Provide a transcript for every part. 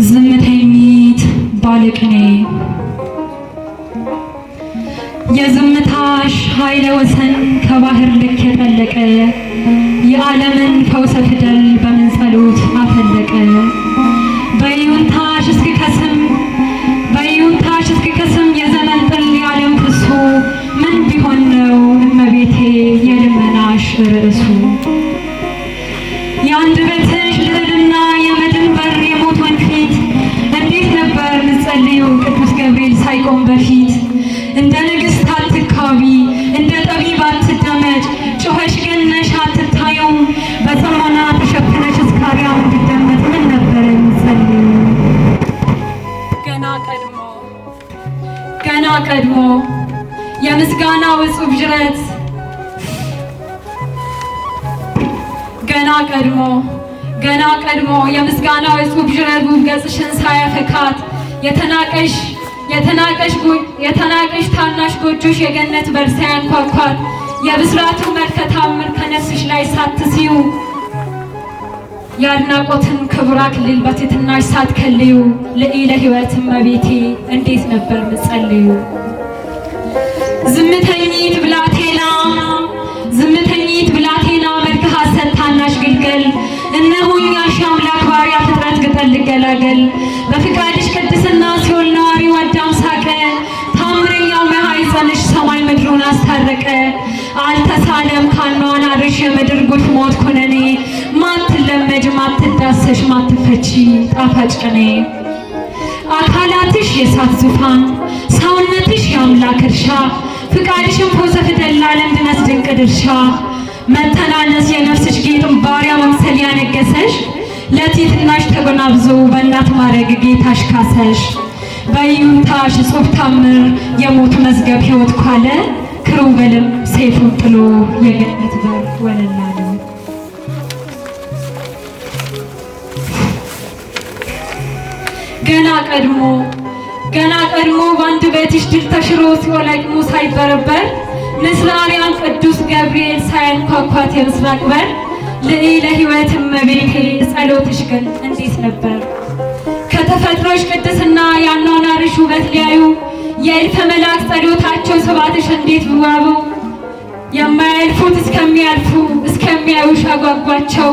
ዝምተኝት ባለቅኔ የዝምታሽ ኃይለ ወሰን ከባህር ልክ የጠለቀ የዓለምን ፈውሰ ፊደል በምን ጸሎት አፈለቀ። በይሁንታሽ እስኪከስም የዘመን ጥል የዓለም ፍሱ ምን ቢሆን ነው እመቤቴ የልመናሽ ርዕሱ። የአንደበትሽ ልዕልና የመድን በር የሞት ወንፊት እንዴት ነበር ምትጸልዩ ቅዱስ ገብርኤል ሳይቆም በፊት። እንደ ንግሥት አትካቢ እንደ ጠቢብ አትደመጭ ጮኸሽ ገነሽ አትታዩም በጽሞና ተሸፍነሽ እስካርያም እንዲደመጥ ምን ነበር ምትጸልዩ። ገና ቀድሞ የምስጋናው እጹብ ጅረት ገና ቀድሞ የምስጋናው እጹብ ጅረት ውብ ገጽሽን ሳያፈካት የተናቀሽ ታናሽ ጎጆሽ የገነት በር ሳያንኳኳት የብስራቱ መልከታምር ከነፍስሽ ላይ ሳትስዩ የአድናቆትን ክቡር አክሊል በትሕትናሽ ሳትከልዩ ልዕለ ሕይወት እመቤቴ እንዴት ነበር ምትጸልዩ። ዝምተኝት ብላቴና መልከ ሐሰት ታናሽ ግልገል እነሆኝ ያልሽ አምላክ ባሪያ ፍጥረት ግጠል ልገላገል። በፍቃድሽ ቅድስና ሲኦል ነዋሪው አዳም ሳቀ። ታምረኛው ማኅፀንሽ ሰማይ ምድሩን አስታረቀ። አልተሳለም ካኗኗርሽ የምድር ጉድ ሞት ኩነኔ ማትለመጅ ማትዳሰሽ ማትፈቺ ጣፋጭ ቅኔ። አካላትሽ የእሳት ዙፋን ሰውነትሽ የአምላክ እርሻ ፍቃድሽን ፈውሰ ፊደል ለዓለም ድነት ድንቅ ድርሻ። መተናነስ የነፍስሽ ጌጥም ባሪያ መምሰል ያነገሰሽ ለትሕትናሽ ተጎናብዞ በእናት ማረግ ጌታሽ ካሰሽ። በይሁንታሽ እጹብ ታምር የሞት መዝገብ ሕይወት ኳለ ክሩቤልም ሰይፉን ጥሎ የገነት በር ወለል አለ። ገና ቀድሞ በአንድ ቤትሽ ድል ተሽሮ ሲኦል አቅሙ ሳይበረበር ንስረ አርያም ቅዱስ ገብርኤል ሳያንኳኳት የምስራቅ በር ልዕለ ሕይወት እመቤቴ ጸሎትሽ ግን እንዴት ነበር። ከተፈጥሮሽ ቅድስና ያኗኗርሽ ውበት ሊያዩ የእልፈ መላእክት ጸሎታቸው ስብሐትሽ እንዴት ቢዋቡ የማያልፉት እስከሚያዩሽ አጓጓቸው።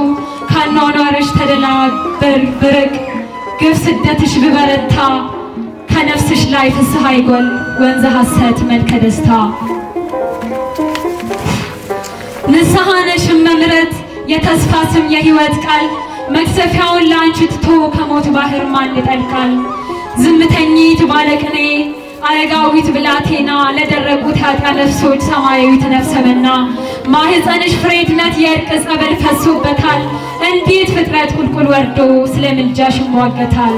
ካኗኗርሽ ተደላበር ብርቅ ግፍ ስደትሽ ብበረታ ከነፍስሽ ላይ ፍስሐ ይጎል ወንዘ ሐሰት መልከ ደስታ። ንስሐ ነሽ እመምሕረት የተስፋ ስም የሕይወት ቃል መክሰፊያውን ለአንቺ ትቶ ከሞት ባህር ማን ይጠልቃል። ዝምተኝት ባለቅኔ አረጋዊት ብላቴና ለደረቁት ኃጥአን ነፍሶች ሰማያዊት ነፍሰመና ማኅፀንሽ ፍሬ ድነት የእርቅ ጸበል ፈሶበታል። እንዴት ፍጥረት ቁልቁል ወርዶ ስለ ምልጃሽ ይሟገታል።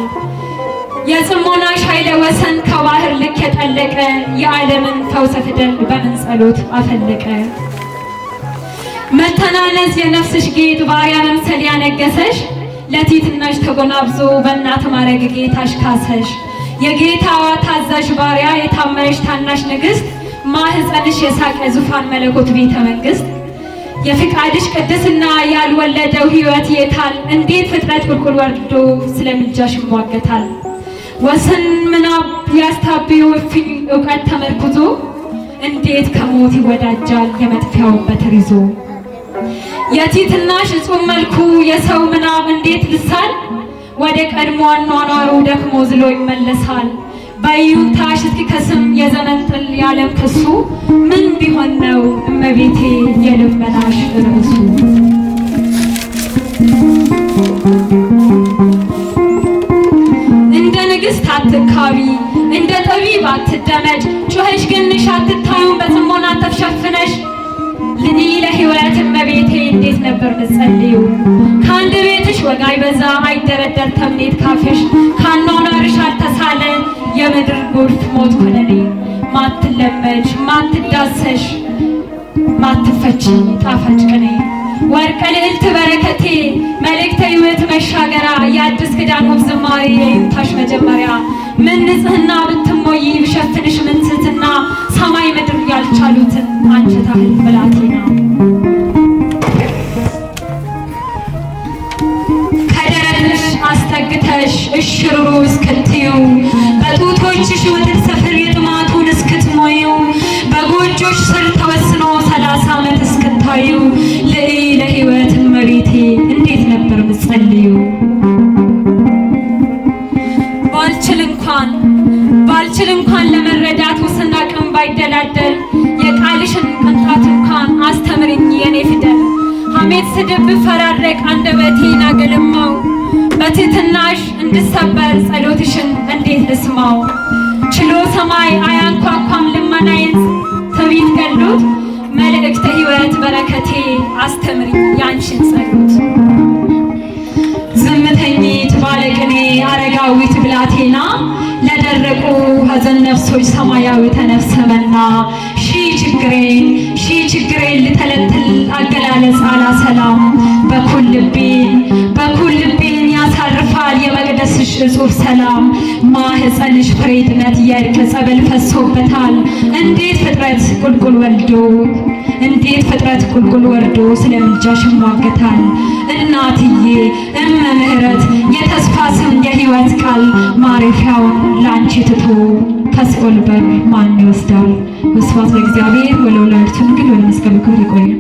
የጽሞናሽ ኃይለ ወሰን ከባህር ልክ የጠለቀ የዓለምን ፈውሰ ፊደል በምን ጸሎት አፈለቀ። መተናነስ የነፍስሽ ጌጥ ባሪያ መምሰል ያነገሰሽ ለትሕትናሽ ተጎናብዞ በእናት ማረግ ጌታሽ ካሰሽ። የጌታዋ ታዛዥ ባሪያ የታመነሽ ታናሽ ንግሥት ማኅፀንሽ የሳቀ ዙፋን መለኮት ቤተ መንግሥት። የፍቃድሽ ቅድስና ያልወለደው ሕይወት የታል እንዴት ፍጥረት ቁልቁል ወርዶ ስለ ምልጃሽ ይሟገታል። ወሰን ምናብ ያስታብዩ እፍኝ እውቀት ተመርኩዞ እንዴት ከሞት ይወዳጃል የመጥፊያውን በትር ይዞ። የትሕትናሽ እጹብ መልኩ የሰው ምናብ እንዴት ልሳል ወደ ቀድሞ አኗኗሩ ደክሞ ዝሎ ይመለሳል። በይሁንታሽ እስኪከስም የዘመን ጥል የዓለም ክሱ ምን ቢሆን ነው እመቤቴ የልመናሽ ርዕሱ። እንደ ንግሥት አትካቢ እንደ ጠቢብ አትደመጭ ጮኸሽ ግንሽ አትታዩም በጽሞና ተሸፍነሽ ልዕለ ሕይወት እመቤቴ እንዴት ነበር ምትጸልዩ። ከአንድ ቤትሽ ወግ አይበዛ አይደረደር ተምኔት ካፍሽ ካኗኗርሽ አልተሳለ የምድር ጎርፍ ሞት ኩነኔ ማትለመጅ ማትዳሰሽ ማትፈቺ ጣፋጭ ቅኔ። ወርቀ ልዕልት በረከቴ መልእክተ ሕይወት መሻገራ የአዲስ ኪዳን ውብ ዝማሬ የይሁንታሽ መጀመሪያ። ምን ንጽሕና ብትሞይ ብሸፍንሽ ምን ትሕትና ሰማይ ምድር ያልቻሉትን አንቺ ታህል ብላቴና። ከደረትሽ አስተግተሽ ተንበርክከሽ እሽሩሩ እስክትዩ በጡቶችሽ ወተት ሰፍር የጥማቱን እስክትሞዩ በጎጆች ስር ተወስኖ 30 ዓመት እስክታዩ ልዕይ ለሕይወት እመቤቴ እንዴት ነበር ምጸልዩ? ባልችል እንኳን ለመረዳት ውስና ቀን ባይደላደል የቃልሽን ቅንጣት እንኳን አስተምርኝ የኔ ፊደል። ሐሜት ስድብ ፈራረቅ አንደበቴን አገለማው በትሕትናሽ እንድሰበር ጸሎትሽን እንዴት ልስማው? ችሎ ሰማይ አያንኳኳም ልመናዬን ትዕቢት ገሎት መልእክተ ሕይወት በረከቴ አስተምርኝ ያንቺን ጸሎት። ዝምተኝት ባለቅኔ አረጋዊት ብላቴና ለደረቁ ሐዘን ነፍሶች ሰማያዊ ተነፍሰመና ሺ ችግሬን ልተለትል አገላለጽ አላሰላም በኩል ልቤን ያሳርፋል የመቅደስሽ እጹብ ሰላም። ማህፀንሽ ፍሬ ድነት የእርቅ ጸበል ፈሶበታል እንዴት ፍጥረት ቁልቁል ወርዶ ስለ ምልጃሽ ይሟገታል። እናትዬ እመ ምሕረት የተስፋ ስም የሕይወት ቃል ማረፊያውን ላንቺ ትቶ ከሲኦል በር ማን ይወስዳል? ወስብሐት ለእግዚአብሔር ወለወላዲቱ ድንግል ወለመስቀሉ ክቡር። ይቆያል።